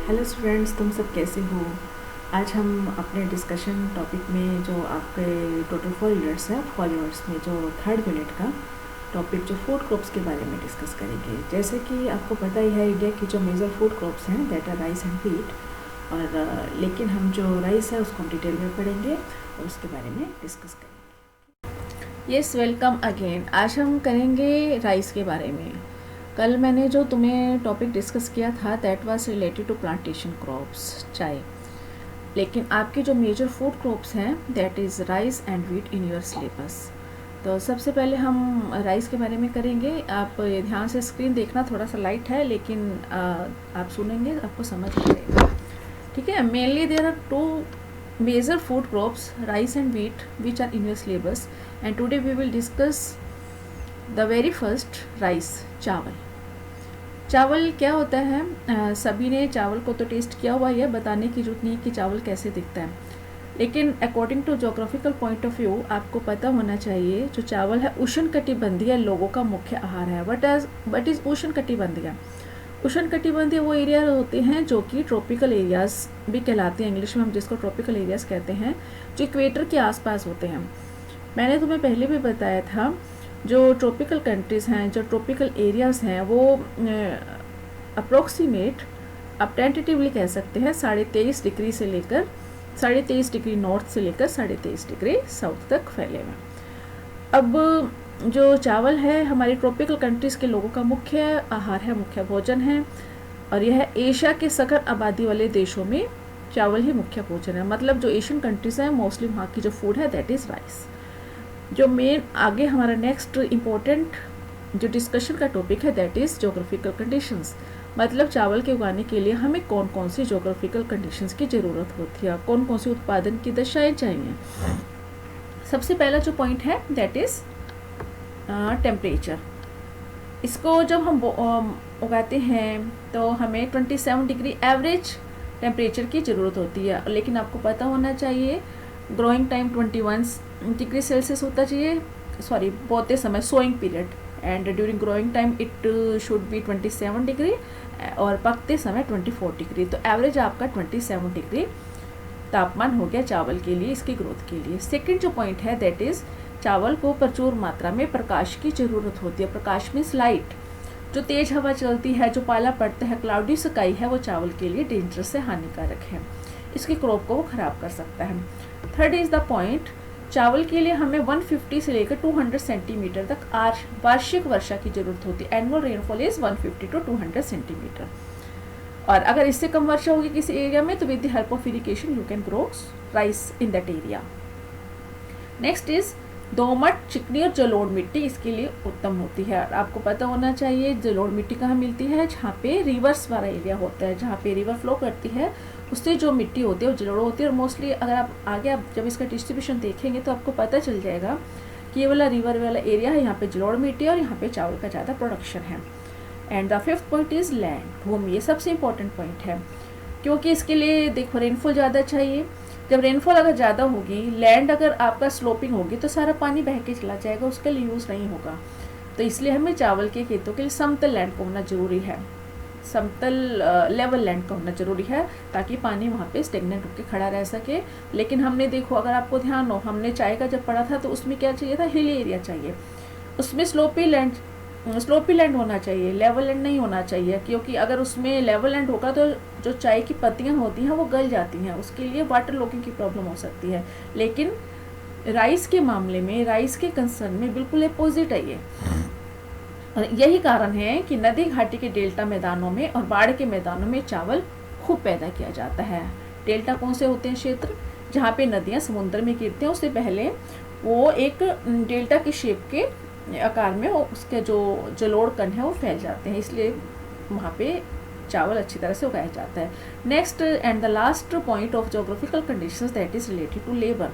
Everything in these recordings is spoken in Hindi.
हेलो स्टूडेंट्स, तुम सब कैसे हो। आज हम अपने डिस्कशन टॉपिक में जो आपके टोटल 4 यूनिट्स हैं, 4 यूनिट्स में जो थर्ड यूनिट का टॉपिक जो फूड क्रॉप्स के बारे में डिस्कस करेंगे। जैसे कि आपको पता ही है, इंडिया की जो मेजर फूड क्रॉप्स हैं that are rice and wheat. और लेकिन हम जो राइस है उसको हम डिटेल में पढ़ेंगे और उसके बारे में डिस्कस करेंगे। Yes, welcome again. आज हम करेंगे राइस के बारे में। कल मैंने जो तुम्हें टॉपिक डिस्कस किया था that was related to plantation crops, चाय। लेकिन आपके जो मेजर फूड क्रॉप्स हैं that is rice and wheat in your syllabus. तो सबसे पहले हम राइस के बारे में करेंगे। आप ध्यान से स्क्रीन देखना, थोड़ा सा लाइट है लेकिन आप सुनेंगे आपको समझ आ जाएगा। ठीक है। Mainly there are two major food crops, rice and wheat, which are in your syllabus. And today we will discuss the very first, rice, चावल। चावल क्या होता है? सभी ने चावल को तो टेस्ट किया हुआ है, बताने की जरूरत नहीं कि चावल कैसे दिखता है। लेकिन according to geographical point of view आपको पता होना चाहिए जो चावल है उष्णकटिबंधीय लोगों का मुख्य आहार है। वट इज़ उष्णकटिबंधीय? उष्णकटिबंधीय वो एरिया होते हैं जो कि ट्रॉपिकल एरियाज भी कहलाते हैं, इंग्लिश में हम जिसको ट्रॉपिकल एरियाज कहते हैं, जो इक्वेटर के आसपास होते हैं। मैंने तुम्हें पहले भी बताया था जो ट्रॉपिकल कंट्रीज़ हैं, जो ट्रॉपिकल एरियाज़ हैं, वो अप्रोक्सीमेट आप टेंटेटिवली कह सकते हैं 23.5 डिग्री से लेकर 23.5 डिग्री नॉर्थ से लेकर 23.5 डिग्री साउथ तक फैले हुए। अब जो चावल है हमारी ट्रॉपिकल कंट्रीज़ के लोगों का मुख्य आहार है, मुख्य भोजन है। और यह एशिया के सकल आबादी वाले देशों में चावल ही मुख्य भोजन है। मतलब जो एशियन कंट्रीज़ हैं मोस्टली वहाँ की जो फूड है दैट इज़ राइस। जो मेन आगे हमारा नेक्स्ट इम्पोर्टेंट जो डिस्कशन का टॉपिक है दैट इज़ जोग्राफिकल कंडीशंस। मतलब चावल के उगाने के लिए हमें कौन कौन सी जोग्राफिकल कंडीशंस की ज़रूरत होती है, कौन कौन सी उत्पादन की दशाएं चाहिए। सबसे पहला जो पॉइंट है दैट इज़ टेम्परेचर। इसको जब हम उगाते हैं तो हमें 27 डिग्री एवरेज टेम्परेचर की ज़रूरत होती है। लेकिन आपको पता होना चाहिए ग्रोइंग टाइम 21 डिग्री सेल्सियस होता चाहिए, सॉरी बोते समय sowing period, and during growing time it should be 27 degree और पकते समय 24 डिग्री। तो एवरेज आपका 27 डिग्री तापमान हो गया चावल के लिए, इसकी ग्रोथ के लिए। सेकंड जो पॉइंट है दैट इज़ चावल को प्रचुर मात्रा में प्रकाश की ज़रूरत होती है। प्रकाश मीन्स लाइट। जो तेज़ हवा चलती है, जो पाला पड़ता है, क्लाउडी स्काई है, वो चावल के लिए डेंजरस है, हानिकारक है, इसकी क्रॉप को वो ख़राब कर सकता है। थर्ड इज़ द पॉइंट, चावल के लिए हमें 150 से लेकर 200 सेंटीमीटर तक वार्षिक वर्षा की ज़रूरत होती है। Annual rainfall is 150 to 200 centimetre. और अगर इससे कम वर्षा होगी किसी एरिया में तो with the help of irrigation you can grow rice in that area. Next is दोमट, चिकनी और जलोढ़ मिट्टी इसके लिए उत्तम होती है। और आपको पता होना चाहिए जलोढ़ मिट्टी कहाँ मिलती है, जहाँ पे रिवर्स वाला एरिया होता है, जहाँ पे रिवर फ्लो करती है, उससे जो मिट्टी होती है वो जलोढ़ होती है। और मोस्टली अगर आप आगे आप जब इसका डिस्ट्रीब्यूशन देखेंगे तो आपको पता चल जाएगा कि ये वाला रिवर वाला एरिया है, यहाँ पे जलोढ़ मिट्टी है और यहाँ पे चावल का ज़्यादा प्रोडक्शन है। And the fifth point is land, भूमि। ये सबसे इंपॉर्टेंट पॉइंट है क्योंकि इसके लिए देखो रेनफॉल ज़्यादा चाहिए। जब रेनफॉल अगर ज़्यादा होगी, लैंड अगर आपका स्लोपिंग होगी तो सारा पानी बह के चला जाएगा, उसके लिए यूज़ नहीं होगा। तो इसलिए हमें चावल के खेतों के लिए समतल लैंड का होना ज़रूरी है, समतल लेवल लैंड का होना ज़रूरी है ताकि पानी वहाँ पे स्टेगनेंट होकर खड़ा रह सके। लेकिन हमने देखो, अगर आपको ध्यान हो, हमने चाय का जब पढ़ा था तो उसमें क्या चाहिए था, हिली एरिया चाहिए, उसमें स्लोपी लैंड होना चाहिए, लेवल लैंड नहीं होना चाहिए। क्योंकि अगर उसमें लेवल लैंड होगा तो जो चाय की पत्तियाँ होती हैं वो गल जाती हैं, उसके लिए वाटर लॉकिंग की प्रॉब्लम हो सकती है। लेकिन राइस के मामले में, राइस के कंसर्न में बिल्कुल अपोजिट है ये। और यही कारण है कि नदी घाटी के डेल्टा मैदानों में और बाढ़ के मैदानों में चावल खूब पैदा किया जाता है। डेल्टा कौन से होते हैं क्षेत्र जहाँ पे नदियाँ समुद्र में गिरती हैं, उससे पहले वो एक डेल्टा की शेप के आकार में उसके जो जलोढ़ कण है वो फैल जाते हैं, इसलिए वहाँ पे चावल अच्छी तरह से उगाया जाता है। Next and the last point of geographical conditions that is related to labour.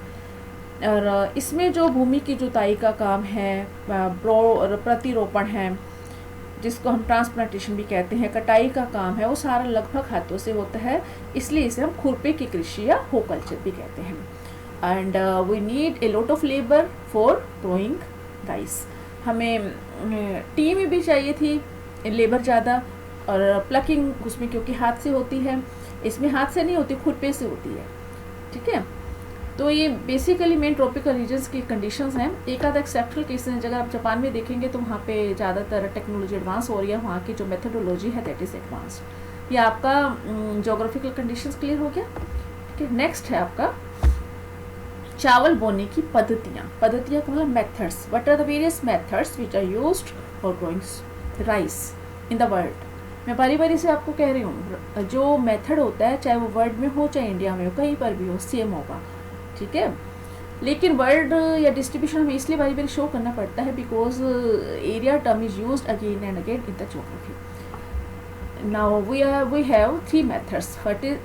और इसमें जो भूमि की जुताई का काम है, प्रतिरोपण है, जिसको हम ट्रांसप्लांटेशन भी कहते हैं, कटाई का काम है, वो सारा लगभग हाथों से होता है, इसलिए इसे हम खुरपे की कृषि या हो कल्चर भी कहते हैं। And we need a lot of labour for growing rice. हमें टीम भी चाहिए थी, लेबर ज़्यादा, और प्लकिंग उसमें क्योंकि हाथ से होती है, इसमें हाथ से नहीं होती, खुरपे से होती है, ठीक है। तो ये बेसिकली मेन ट्रॉपिकल रीजन्स की कंडीशंस हैं। एक आधा एक्सेप्शनल केसेस हैं, अगर आप जापान में देखेंगे तो वहाँ पे ज़्यादातर टेक्नोलॉजी एडवांस हो रही है, वहाँ की जो मेथोडोलॉजी है दैट इज़ एडवांस्ड। ये आपका जोग्राफिकल कंडीशंस क्लियर हो गया, ठीक है। नेक्स्ट है आपका चावल बोने की पद्धतियाँ को मतलब methods. What are the various methods which are used for growing rice in the world. मैं बारी बारी से आपको कह रही हूँ, जो मेथड होता है चाहे वो वर्ल्ड में हो चाहे इंडिया में हो, कहीं पर भी हो सेम होगा, ठीक है। लेकिन वर्ल्ड या डिस्ट्रीब्यूशन हमें इसलिए बारी बारी शो करना पड़ता है because area term is used again and again in the geography. Now we have 3 methods.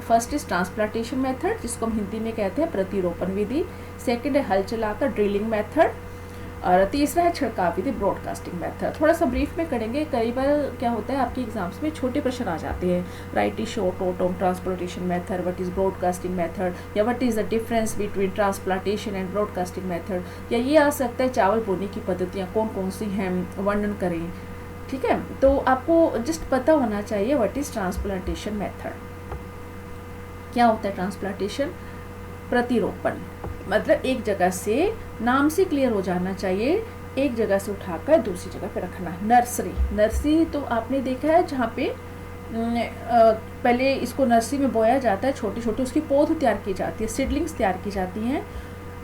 First is transplantation method, जिसको हम हिंदी में कहते हैं प्रतिरोपण विधि। सेकंड है हल चलाकर ड्रिलिंग मेथड, और तीसरा है छिड़काव विधि ब्रॉडकास्टिंग मेथड। थोड़ा सा ब्रीफ में करेंगे। कई बार क्या होता है आपके एग्जाम्स में छोटे प्रश्न आ जाते हैं, write is short note on transplantation method, what is broadcasting method, या what is the difference between transplantation and broadcasting method, या ये आ सकता है चावल बोने की पद्धतियाँ कौन कौन सी हैं, वर्णन करें, ठीक है। तो आपको जस्ट पता होना चाहिए व्हाट इज ट्रांसप्लांटेशन मेथड। क्या होता है ट्रांसप्लांटेशन? प्रतिरोपण, मतलब एक जगह से, नाम से क्लियर हो जाना चाहिए, एक जगह से उठाकर दूसरी जगह पे रखना। नर्सरी तो आपने देखा है जहाँ पे पहले इसको नर्सरी में बोया जाता है, छोटे छोटे उसकी पौध तैयार की जाती है, सीडलिंग्स तैयार की जाती हैं।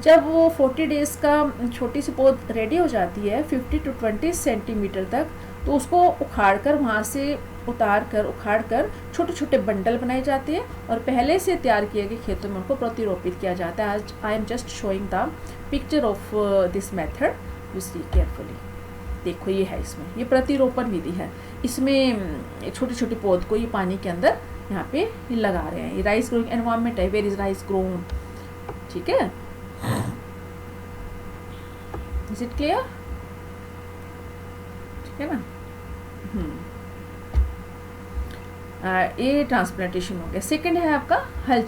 जब वो 40 डेज़ का छोटी सी पौध रेडी हो जाती है 50 to 20 सेंटीमीटर तक, तो उसको उखाड़ कर छोटे छोटे बंडल बनाए जाते हैं और पहले से तैयार किए गए खेतों में उनको प्रतिरोपित किया जाता है। आज I am just showing the picture of this method, you see carefully. देखो ये है, इसमें ये प्रतिरोपण विधि है। इसमें छोटे छोटे पौध को ये पानी के अंदर यहाँ पे लगा रहे हैं। ये राइस ग्रोइंग एनवायरनमेंट है, वेयर इज राइस ग्रोन, ठीक है। Is it clear? ठीक है ना। ये ट्रांसप्लांटेशन हो गया। सेकंड है आपका हल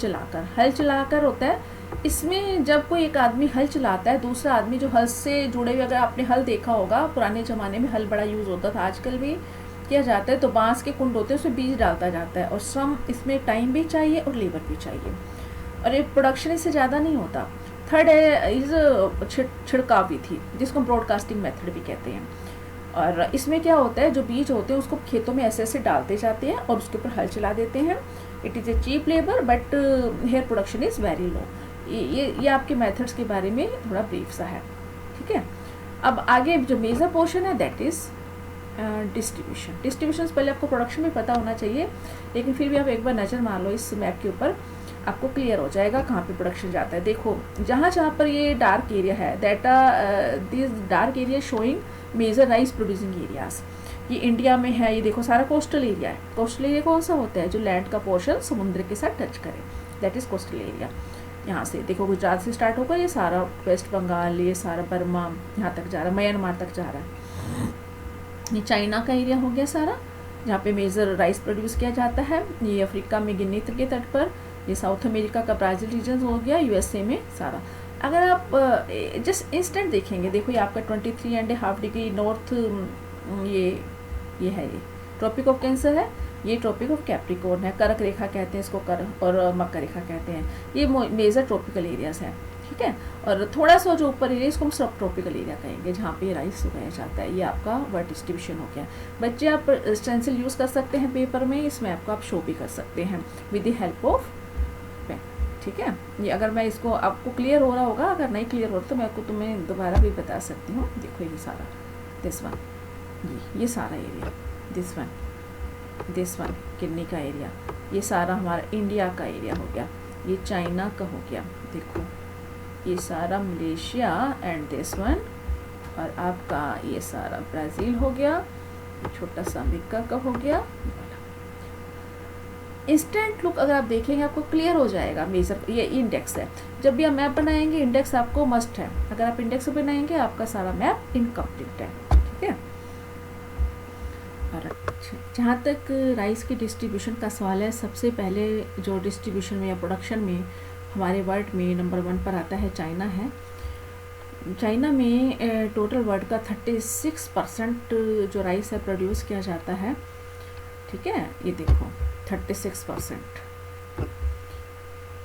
चलाकर होता है। इसमें जब कोई एक आदमी हल चलाता है, दूसरा आदमी जो हल से जुड़े हुए, अगर आपने हल देखा होगा पुराने ज़माने में हल बड़ा यूज़ होता था, आजकल भी किया जाता है, तो बांस के कुंड होते हैं उसमें बीज डालता जाता है और सम इसमें टाइम भी चाहिए और लेबर भी चाहिए, और ये प्रोडक्शन इससे ज़्यादा नहीं होता। थर्ड है इज छिड़काव विधि, जिसको हम ब्रॉडकास्टिंग मेथड भी कहते हैं। और इसमें क्या होता है, जो बीज होते हैं उसको खेतों में ऐसे डालते जाते हैं और उसके ऊपर हल चला देते हैं। It is a cheap labour but here production is very low. ये आपके मेथड्स के बारे में थोड़ा ब्रीफ सा है, ठीक है। अब आगे जो मेजर पोर्शन है दैट इज़ डिस्ट्रीब्यूशन पहले आपको प्रोडक्शन में पता होना चाहिए, लेकिन फिर भी आप एक बार नज़र मार लो इस मैप के ऊपर, आपको क्लियर हो जाएगा कहाँ पे प्रोडक्शन जाता है। देखो जहाँ पर ये डार्क एरिया है, that this dark area showing major rice producing areas. ये इंडिया में है, ये देखो सारा कोस्टल एरिया है। कोस्टल एरिया कौन सा होता है? जो लैंड का पोर्शन समुद्र के साथ टच करे, दैट इज़ कोस्टल एरिया। यहाँ से देखो गुजरात से स्टार्ट होकर ये सारा वेस्ट बंगाल, ये सारा बर्मा यहाँ तक जा रहा है, म्यांमार तक जा रहा है। ये चाइना का एरिया हो गया सारा, जहाँ पे मेजर राइस प्रोड्यूस किया जाता है। ये अफ्रीका में गिनी के तट पर, ये साउथ अमेरिका का ब्राज़ील रीजन हो गया, यूएसए में सारा। अगर आप जस्ट इंस्टेंट देखेंगे, देखो ये आपका 23.5 डिग्री नॉर्थ, ये है, ये ट्रॉपिक ऑफ कैंसर है, ये ट्रॉपिक ऑफ कैप्रिकॉर्न है, कर्क रेखा कहते हैं इसको, और मकर रेखा कहते हैं। ये मेजर ट्रॉपिकल एरियाज हैं, ठीक है। और थोड़ा सा जो ऊपर एरिया इसको हम सब ट्रॉपिकल एरिया कहेंगे, जहाँ पे राइस उगाया जाता है। ये आपका वर्ड डिस्ट्रीब्यूशन हो गया। बच्चे आप स्टेंसिल यूज़ कर सकते हैं पेपर में, इस मैप को आप शो भी कर सकते हैं with the help of pen, ठीक है। ये अगर मैं इसको आपको क्लियर हो रहा होगा, अगर नहीं क्लियर हो रहा तो मैं आपको तुम्हें दोबारा भी बता सकती हूँ। देखो ये सारा दिस वन, ये सारा एरिया, दिस वन किडनी का एरिया, ये सारा हमारा इंडिया का एरिया हो गया, ये चाइना का हो गया, देखो ये सारा मलेशिया एंड दिस वन, और आपका ये सारा ब्राज़ील हो गया, छोटा सा अमेरिका का हो गया। इंस्टेंट लुक अगर आप देखेंगे आपको क्लियर हो जाएगा मेजर, ये इंडेक्स है। जब भी आप मैप बनाएंगे इंडेक्स आपको मस्ट है, अगर आप इंडेक्स बनाएंगे आपका सारा मैप इनकम्प्लीट है, ठीक है। और जहाँ तक राइस की डिस्ट्रीब्यूशन का सवाल है, सबसे पहले जो डिस्ट्रीब्यूशन में या प्रोडक्शन में हमारे वर्ल्ड में नंबर 1 पर आता है चाइना है। चाइना में टोटल वर्ल्ड का 36% जो राइस है प्रोड्यूस किया जाता है, ठीक है। ये देखो 36%,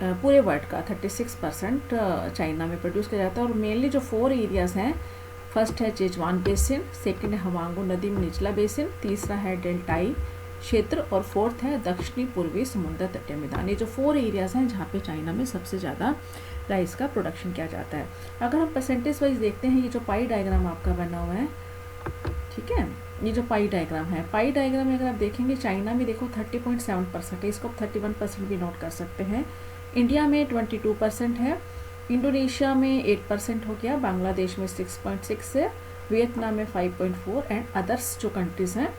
पूरे वर्ल्ड का 36% चाइना में प्रोड्यूस किया जाता है। और मेनली जो 4 एरियाज़ हैं, फर्स्ट है जेजवान बेसिन, सेकंड है हवांगो नदी में निचला बेसिन, तीसरा है डेल्टाई क्षेत्र और फोर्थ है दक्षिणी पूर्वी समुद्र तटीय मैदान। ये जो 4 एरियाज़ हैं जहाँ पे चाइना में सबसे ज़्यादा राइस का प्रोडक्शन किया जाता है। अगर हम परसेंटेज वाइज देखते हैं, ये जो पाई डायग्राम आपका बना हुआ है, ठीक है, ये जो पाई डायग्राम है, पाई डायग्राम में अगर आप देखेंगे चाइना में देखो 30.7% है, इसको आप 31% भी नोट कर सकते हैं। इंडिया में 22% है, इंडोनेशिया में 8% हो गया, बांग्लादेश में 6.6 है, वियतनाम में 5.4 एंड अदर्स जो कंट्रीज़ हैं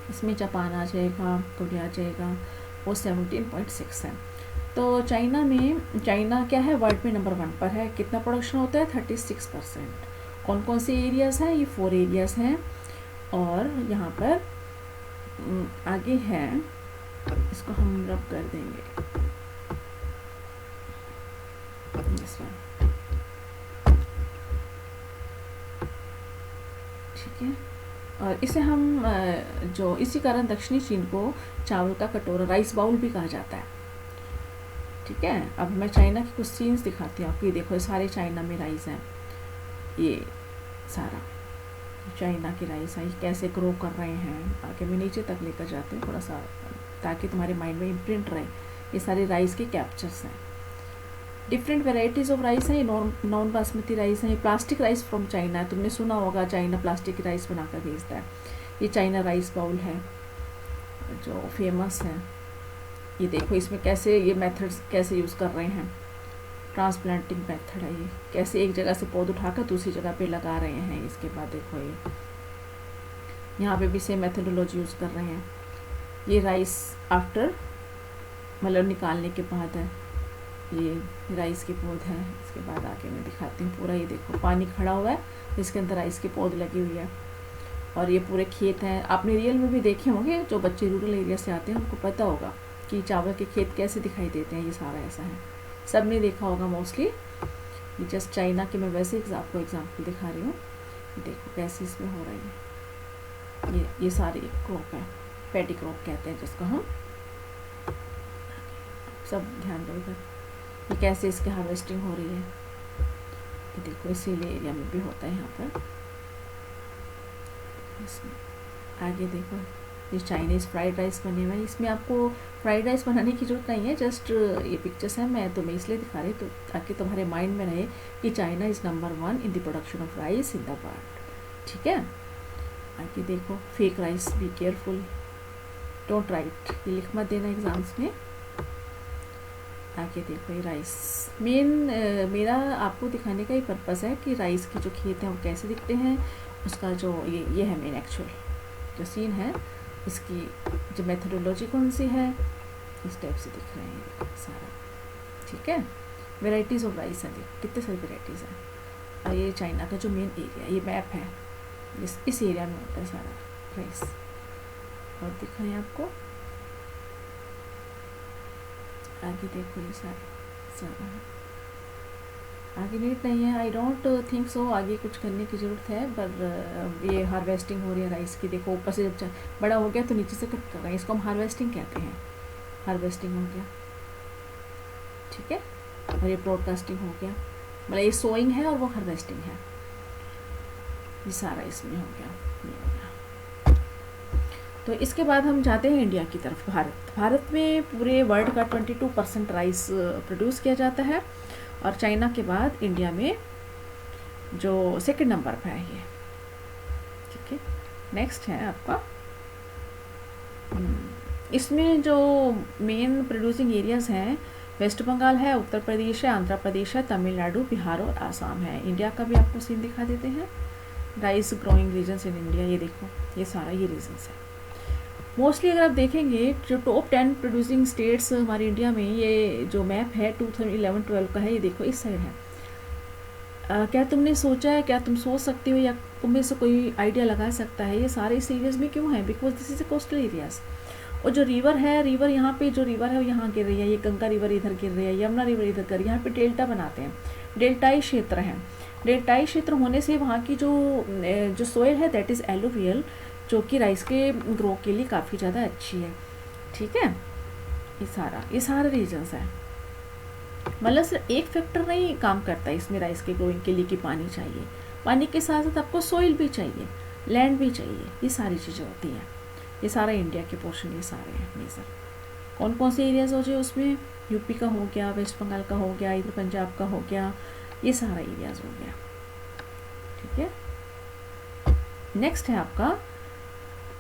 इसमें जापान आ जाएगा, कोरिया आ जाएगा, वो 17.6 है। तो चाइना क्या है, वर्ल्ड में नंबर 1 पर है। कितना प्रोडक्शन होता है, 36%। कौन कौन से एरियाज़ हैं, ये 4 एरियाज़ हैं। और यहाँ पर आगे है, इसको हम रब कर देंगे, दिस वन, ठीक है। और इसे हम जो इसी कारण दक्षिणी चीन को चावल का कटोरा, राइस बाउल भी कहा जाता है, ठीक है। अब मैं चाइना की कुछ सीन्स दिखाती हूँ आपको। ये देखो, ये सारे चाइना में राइस हैं, ये सारा चाइना की राइस है, ये कैसे ग्रो कर रहे हैं। आगे मैं नीचे तक लेकर जाती हूँ थोड़ा सा, ताकि तुम्हारे माइंड में इम्प्रिंट रहे। ये सारे राइस के कैप्चर्स हैं। डिफरेंट वेराइटीज़ ऑफ राइस है। ये नॉन बासमती राइस है, ये प्लास्टिक राइस फ्रॉम चाइना है। तुमने सुना होगा चाइना प्लास्टिक की राइस बनाकर भेजता है। ये चाइना राइस बाउल है जो फेमस है। ये देखो इसमें कैसे ये मेथड्स कैसे यूज़ कर रहे हैं, ट्रांसप्लांटिंग मेथड है ये, कैसे एक जगह से पौध उठाकर दूसरी जगह पे लगा रहे हैं। इसके बाद देखो ये यहाँ पे भी सेम मेथडोलॉजी यूज़ कर रहे हैं। ये राइस आफ्टर मतलब निकालने के बाद है, ये राइस के पौध है। इसके बाद आगे मैं दिखाती हूँ पूरा। ये देखो पानी खड़ा हुआ है, इसके अंदर राइस के पौध लगी हुई है और ये पूरे खेत हैं। आपने रियल में भी देखे होंगे, जो बच्चे रूरल एरिया से आते हैं उनको पता होगा कि चावल के खेत कैसे दिखाई देते हैं। ये सारा ऐसा है, सब ने देखा होगा मोस्टली। ये जस्ट चाइना के मैं वैसे आपको एग्जाम्पल दिखा रही हूँ। देखो कैसे इसमें हो रही है। ये सारी क्रॉप है, पैडी क्रॉप कहते हैं जिसको हम, सब ध्यान दो इधर। ये कैसे इसकी हार्वेस्टिंग हो रही है, ये देखो इसीलिए एरिया में भी होता है यहाँ पर। इसमें आगे देखो ये चाइनीज़ फ्राइड राइस बने हुए हैं। इसमें आपको फ्राइड राइस बनाने की ज़रूरत नहीं है, जस्ट ये पिक्चर्स हैं, मैं तुम्हें इसलिए दिखा रही तो ताकि तुम्हारे माइंड में रहे कि China is number 1 in the production of rice in the world, ठीक है। आगे देखो fake rice, be careful, don't write, ये लिख मत देना एग्जाम्स में। आगे देखो ये राइस, मेरा आपको दिखाने का ही पर्पज़ है कि राइस के जो खेत हैं वो कैसे दिखते हैं। उसका जो ये है मेन एक्चुअल जो सीन है, इसकी जो मेथडोलॉजी कौन सी है, इस टाइप से दिख रहे हैं सारा, ठीक है। वेराइटीज़ ऑफ राइस हैं, देखो कितने सारी वेराइटीज़ हैं। और ये चाइना का जो मेन एरिया, ये मैप है, इस एरिया में होता है सारा राइस। और दिखाएं आपको आगे देखो ये सारा आगे नीट नहीं है, आई डोंट थिंक सो आगे कुछ करने की ज़रूरत है। पर ये हार्वेस्टिंग हो रही है राइस की, देखो ऊपर से जब बड़ा हो गया तो नीचे से कट कर रहे हैं, इसको हम हार्वेस्टिंग कहते हैं। हार्वेस्टिंग हो गया, ठीक है। और ये ब्रॉडकास्टिंग हो गया, मतलब ये सोइंग है और वो हार्वेस्टिंग है। ये सारा इसमें हो गया, ये हो गया। तो इसके बाद हम जाते हैं इंडिया की तरफ। भारत में पूरे वर्ल्ड का 22% राइस प्रोड्यूस किया जाता है और चाइना के बाद इंडिया में जो सेकंड नंबर पे है ये, ठीक है। नेक्स्ट है आपका, इसमें जो मेन प्रोड्यूसिंग एरियाज़ हैं, वेस्ट बंगाल है, उत्तर प्रदेश है, आंध्र प्रदेश है, तमिलनाडु, बिहार और आसाम है। इंडिया का भी आपको सीन दिखा देते हैं, rice growing regions in India. ये देखो ये सारा ये रीजन्स है। मोस्टली अगर आप देखेंगे जो टॉप 10 प्रोड्यूसिंग स्टेट्स हमारे इंडिया में, ये जो मैप है 2011-12 का है, ये देखो इस साइड है। क्या तुमने सोचा है, क्या तुम सोच सकते हो या तुम्हें से कोई आइडिया लगा सकता है ये सारे इस एरियाज में क्यों है? Because this is a coastal areas. और जो रिवर है, रिवर यहाँ पे जो रिवर है वो यहाँ गिर रही है, ये गंगा रिवर इधर गिर रही है, यमुना रिवर इधर गिर रही है, यहाँ पे डेल्टा बनाते हैं, डेल्टाई क्षेत्र हैं। डेल्टाई क्षेत्र होने से वहाँ की जो सोयल है दैट इज़ एलुवियल, जो कि राइस के ग्रो के लिए काफ़ी ज़्यादा अच्छी है, ठीक है। ये सारा रीजन्स है, मतलब सिर्फ एक फैक्टर नहीं काम करता है इसमें राइस के ग्रोइंग के लिए कि पानी चाहिए, पानी के साथ साथ आपको सोइल भी चाहिए, लैंड भी चाहिए, ये सारी चीज़ें होती हैं। ये सारा इंडिया के पोर्शन ये सारे हैं मेजर। कौन कौन से एरियाज़ हो जाए उसमें, यूपी का हो गया, वेस्ट बंगाल का हो गया, इधर पंजाब का हो गया, ये सारा एरियाज़ हो गया। ठीक है, नेक्स्ट है आपका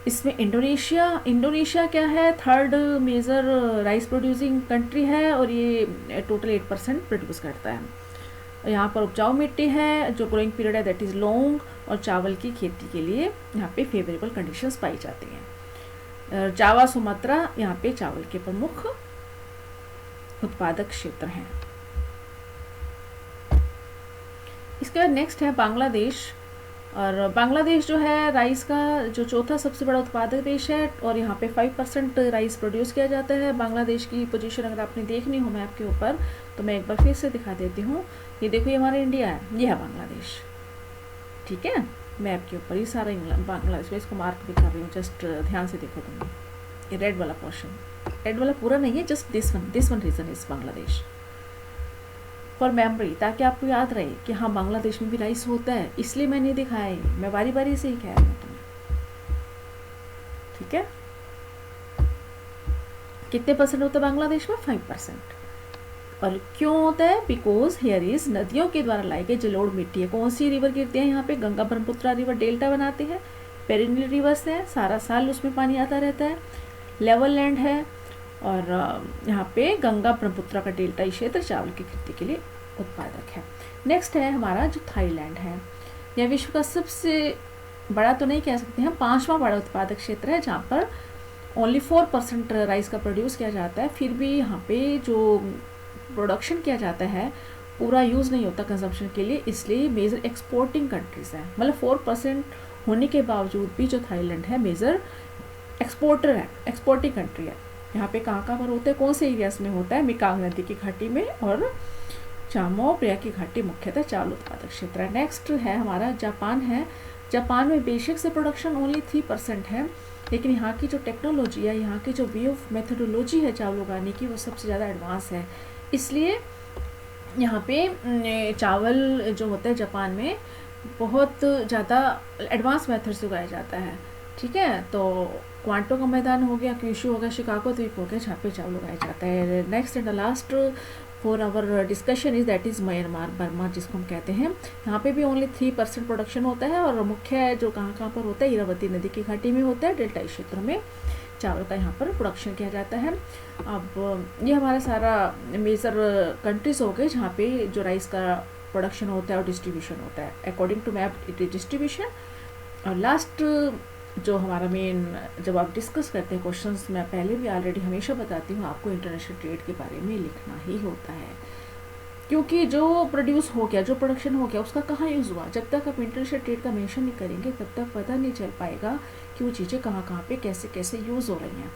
इसमें इंडोनेशिया। इंडोनेशिया क्या है, third major rice producing country है और ये टोटल 8% प्रोड्यूस करता है। यहाँ पर उपजाऊ मिट्टी है, जो ग्रोइंग पीरियड है दैट इज़ लॉन्ग, और चावल की खेती के लिए यहाँ पे फेवरेबल कंडीशंस पाई जाती हैं। जावा सुमात्रा यहाँ पे चावल के प्रमुख उत्पादक क्षेत्र हैं। इसके बाद नेक्स्ट है बांग्लादेश। और बांग्लादेश जो है राइस का जो चौथा सबसे बड़ा उत्पादक देश है और यहाँ पे 5% राइस प्रोड्यूस किया जाता है। बांग्लादेश की पोजीशन अगर आपने देखनी हो मैप के ऊपर तो मैं एक बार फिर से दिखा देती हूँ। ये देखो, ये हमारा इंडिया है, ये है बांग्लादेश। ठीक है, मैप के ऊपर ये सारा बांग्लादेश, मैं इसको मार्क भी कर रही हूँ, जस्ट ध्यान से देखो तुम। ये रेड वाला पोर्शन, रेड वाला पूरा नहीं है, just this one region is Bangladesh for memory, ताकि आपको याद रहे कि हाँ बांग्लादेश में भी राइस होता है, इसलिए मैं नहीं दिखाया है, मैं बारी बारी से ही कह रही हूँ तुम्हें। ठीक है, कितने परसेंट होता है बांग्लादेश में, 5%। और क्यों होता है, बिकॉज हेयर इज नदियों के द्वारा लाई गई जलोढ़ मिट्टी है। कौन सी रिवर गिरती है यहाँ पे, गंगा ब्रह्मपुत्रा रिवर डेल्टा बनाते हैं, पेरिनियल रिवर्स है, सारा साल उसमें पानी आता रहता है, लेवल लैंड है, और यहाँ पे गंगा ब्रह्मपुत्रा का डेल्टाई क्षेत्र चावल की खेती के लिए उत्पादक है। नेक्स्ट है हमारा जो थाईलैंड है, यह विश्व का सबसे बड़ा तो नहीं कह सकते हैं, 5वां बड़ा उत्पादक क्षेत्र है, जहाँ पर ओनली 4% राइस का प्रोड्यूस किया जाता है। फिर भी यहाँ पे जो प्रोडक्शन किया जाता है पूरा यूज़ नहीं होता कंजम्पशन के लिए, इसलिए मेजर एक्सपोर्टिंग कंट्रीज है। मतलब 4% होने के बावजूद भी जो थाईलैंड है मेजर एक्सपोर्टर है, एक्सपोर्टिंग कंट्री है। यहाँ पे कहाँ पर होता है, कौन से एरियाज में होता है, मेकांग नदी की घाटी में और चामो प्रिया की घाटी मुख्यतः चावल उत्पादक क्षेत्र है। नेक्स्ट है हमारा जापान है। जापान में बेसिक से प्रोडक्शन ओनली 3% है, लेकिन यहाँ की जो टेक्नोलॉजी है, यहाँ की जो वे ऑफ मेथोडोलॉजी है चावल उगाने की, वो सबसे ज़्यादा एडवांस है। इसलिए यहाँ पे चावल जो होता है जापान में बहुत ज़्यादा एडवांस मेथड से उगाया जाता है। ठीक है, तो क्वांटो का मैदान हो गया, क्यूशू हो गया, शिकागो द्वीप हो गया, जहाँ पे चावल उगाया जाता है। Next and the last for our discussion is that is Myanmar, Burma जिसको हम कहते हैं। यहाँ पे भी ओनली 3% प्रोडक्शन होता है और मुख्य जो कहाँ पर होता है, इरावती नदी की घाटी में होता है, डेल्टाई क्षेत्र में चावल का यहाँ पर प्रोडक्शन किया जाता है। अब ये हमारा सारा मेजर कंट्रीज हो गए जहाँ पे जो राइस का प्रोडक्शन होता है और डिस्ट्रीब्यूशन होता है according to map it is distribution. और लास्ट जो हमारा मेन, जब आप डिस्कस करते हैं क्वेश्चंस, मैं पहले भी ऑलरेडी हमेशा बताती हूँ आपको इंटरनेशनल ट्रेड के बारे में लिखना ही होता है, क्योंकि जो प्रोड्यूस हो गया, जो प्रोडक्शन हो गया, उसका कहाँ यूज़ हुआ, जब तक आप इंटरनेशनल ट्रेड का मेंशन नहीं करेंगे तब तक पता नहीं चल पाएगा कि वो चीज़ें कहाँ पे कैसे कैसे यूज़ हो रही हैं।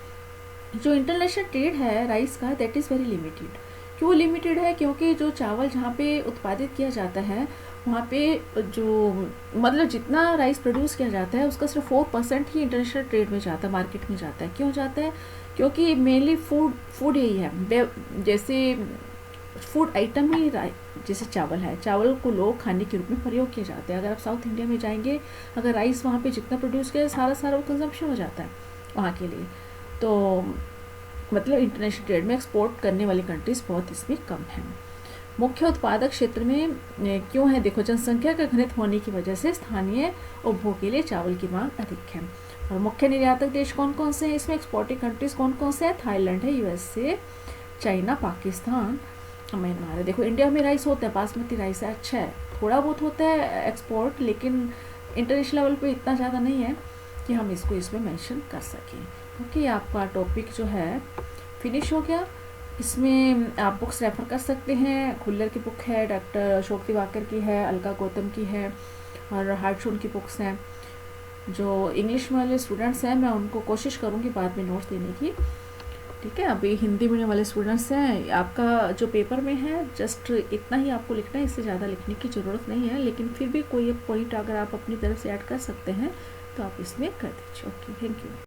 जो इंटरनेशनल ट्रेड है राइस का दैट इज़ वेरी लिमिटेड। क्यों लिमिटेड है, क्योंकि जो चावल जहाँ पे उत्पादित किया जाता है वहाँ पे जो मतलब जितना राइस प्रोड्यूस किया जाता है उसका सिर्फ 4% ही इंटरनेशनल ट्रेड में जाता है, मार्केट में जाता है। क्यों जाता है, क्योंकि मेनली फूड यही है, जैसे फूड आइटम ही जैसे चावल है, चावल को लोग खाने के रूप में प्रयोग किए जाते हैं। अगर आप साउथ इंडिया में जाएंगे, अगर राइस वहाँ पे जितना प्रोड्यूस किया सारा वो कंजम्पशन हो जाता है वहाँ के लिए। तो मतलब इंटरनेशनल ट्रेड में एक्सपोर्ट करने वाली कंट्रीज बहुत इसमें कम हैं। मुख्य उत्पादक क्षेत्र में क्यों है, देखो जनसंख्या का घनत्व होने की वजह से स्थानीय उपभोग के लिए चावल की मांग अधिक है। और मुख्य निर्यातक देश कौन कौन से हैं इसमें, एक्सपोर्टिंग कंट्रीज कौन कौन से हैं, थाईलैंड है, यूएसए, चाइना, पाकिस्तान, म्यांमार है। देखो इंडिया में राइस होता है, बासमती राइस है, अच्छा है, थोड़ा बहुत होता है एक्सपोर्ट, लेकिन इंटरनेशनल लेवल पे इतना ज़्यादा नहीं है कि हम इसको इसमें मेंशन कर सकें। ओके, आपका टॉपिक जो है फिनिश हो गया। इसमें आप बुक्स रेफ़र कर सकते हैं, खुल्लर की बुक है, डॉक्टर अशोक दिवाकर की है, अलका गौतम की है, और हार्टशून की बुक्स हैं। जो इंग्लिश वाले स्टूडेंट्स हैं मैं उनको कोशिश करूँगी बाद में नोट्स देने की। ठीक है, अभी हिंदी मीडियम वाले स्टूडेंट्स हैं, आपका जो पेपर में है जस्ट इतना ही आपको लिखना है, इससे ज़्यादा लिखने की ज़रूरत नहीं है, लेकिन फिर भी कोई एक पॉइंट अगर आप अपनी तरफ से ऐड कर सकते हैं तो आप इसमें कर दीजिए। Okay, thank you.